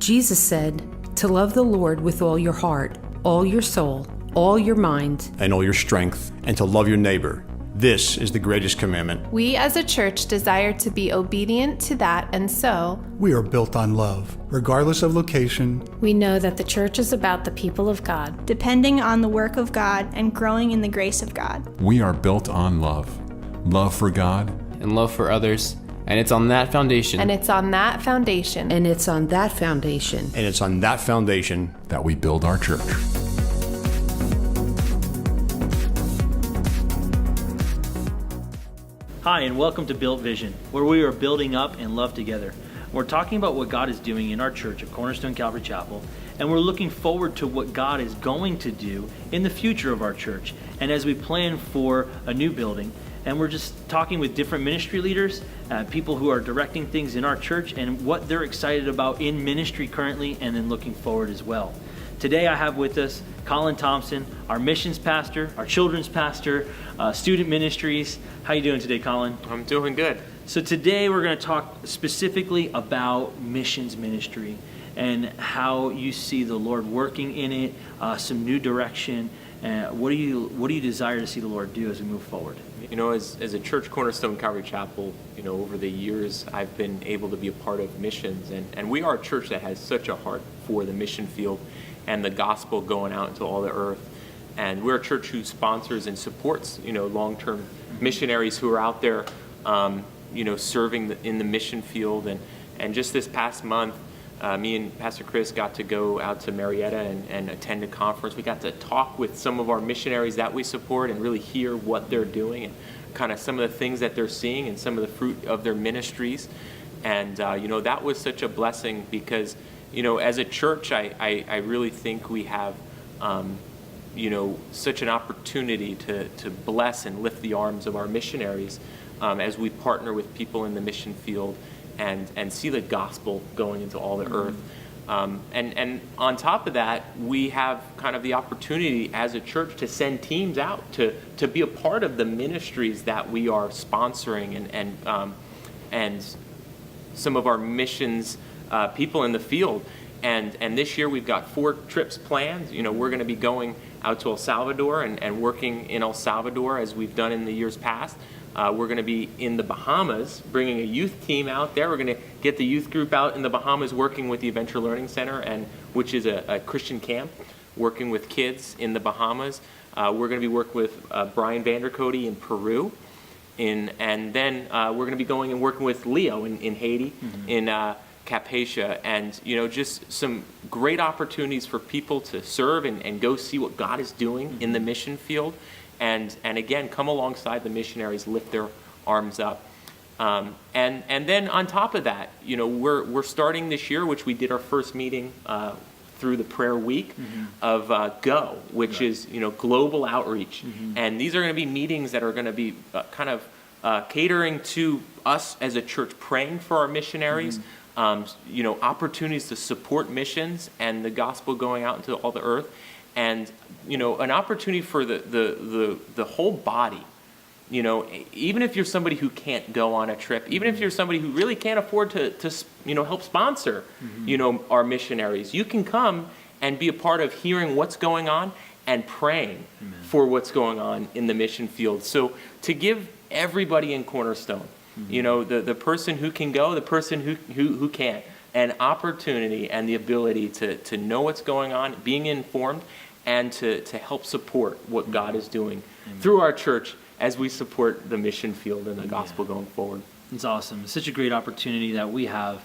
Jesus said to love the Lord with all your heart, all your soul, all your mind, and all your strength, and to love your neighbor. This is the greatest commandment. We as a church desire to be obedient to that, and so we are built on love, regardless of location. We know that the church is about the people of God, depending on the work of God and growing in the grace of God. We are built on love. Love for God and love for others. And it's on that foundation. And it's on that foundation. And it's on that foundation. And it's on that foundation that we build our church. Hi, and welcome to Built Vision, where we are building up and love together. We're talking about what God is doing in our church at Cornerstone Calvary Chapel, and we're looking forward to what God is going to do in the future of our church, and as we plan for a new building. And we're just talking with different ministry leaders, people who are directing things in our church, and what they're excited about in ministry currently, and then looking forward as well. Today I have with us Colin Thompson, our missions pastor, our children's pastor, student ministries. How you doing today, Colin? I'm doing good. So today we're going to talk specifically about missions ministry and how you see the Lord working in it, some new direction. What do you desire to see the Lord do as we move forward? You know, as a church, Cornerstone Calvary Chapel, you know, over the years, I've been able to be a part of missions, and we are a church that has such a heart for the mission field and the gospel going out into all the earth. And we're a church who sponsors and supports, you know, long-term missionaries who are out there, you know, serving in the mission field. And just this past month, me and Pastor Chris got to go out to Marietta and attend a conference. We got to talk with some of our missionaries that we support and really hear what they're doing and kind of some of the things that they're seeing and some of the fruit of their ministries. And, you know, that was such a blessing because, you know, as a church, I really think we have, you know, such an opportunity to bless and lift the arms of our missionaries as we partner with people in the mission field and see the gospel going into all the earth. And on top of that, we have kind of the opportunity as a church to send teams out to be a part of the ministries that we are sponsoring and some of our missions people in the field. And this year we've got 4 trips planned. You know, we're going to be going out to El Salvador and working in El Salvador as we've done in the years past. We're going to be in the Bahamas, bringing a youth team out there. We're going to get the youth group out in the Bahamas, working with the Adventure Learning Center, which is a Christian camp, working with kids in the Bahamas. We're going to be working with Brian Vandercote in Peru. And then we're going to be going and working with Leo in Haiti, in Cappadocia, and, you know, just some great opportunities for people to serve and go see what God is doing in the mission field. And again, come alongside the missionaries, lift their arms up. And then on top of that, you know, we're starting this year, which we did our first meeting through the prayer week of GO, which is, you know, global outreach. And these are going to be meetings that are going to be kind of catering to us as a church, praying for our missionaries, you know, opportunities to support missions and the gospel going out into all the earth. And, you know, an opportunity for the whole body, you know, even if you're somebody who can't go on a trip, even if you're somebody who really can't afford to you know, help sponsor, you know, our missionaries, you can come and be a part of hearing what's going on and praying for what's going on in the mission field. So to give everybody in Cornerstone, you know, the person who can go, the person who can't, an opportunity and the ability to know what's going on, being informed, and to help support what God is doing through our church as we support the mission field and the gospel going forward. It's awesome. It's such a great opportunity that we have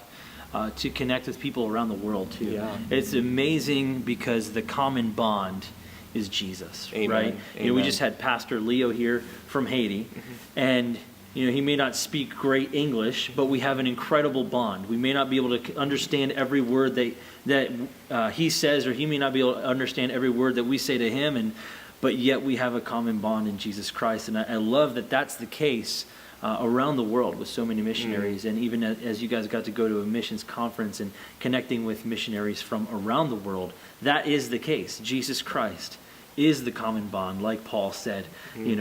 to connect with people around the world too. Yeah. It's amazing because the common bond is Jesus. Amen. Right? Amen. You know, we just had Pastor Leo here from Haiti, and you know, he may not speak great English, but we have an incredible bond. We may not be able to understand every word that he says, or he may not be able to understand every word that we say to him, but yet we have a common bond in Jesus Christ. And I love that that's the case around the world with so many missionaries. And even as you guys got to go to a missions conference and connecting with missionaries from around the world, that is the case. Jesus Christ is the common bond, like Paul said,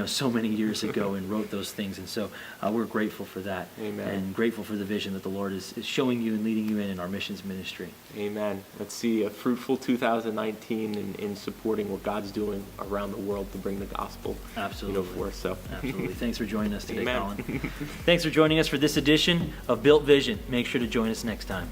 so many years ago and wrote those things. And so we're grateful for that. Amen. And grateful for the vision that the Lord is showing you and leading you in our missions ministry. Amen. Let's see a fruitful 2019 in supporting what God's doing around the world to bring the gospel. Absolutely. Forth. So. Absolutely. Thanks for joining us today, Amen. Colin. Thanks for joining us for this edition of Built Vision. Make sure to join us next time.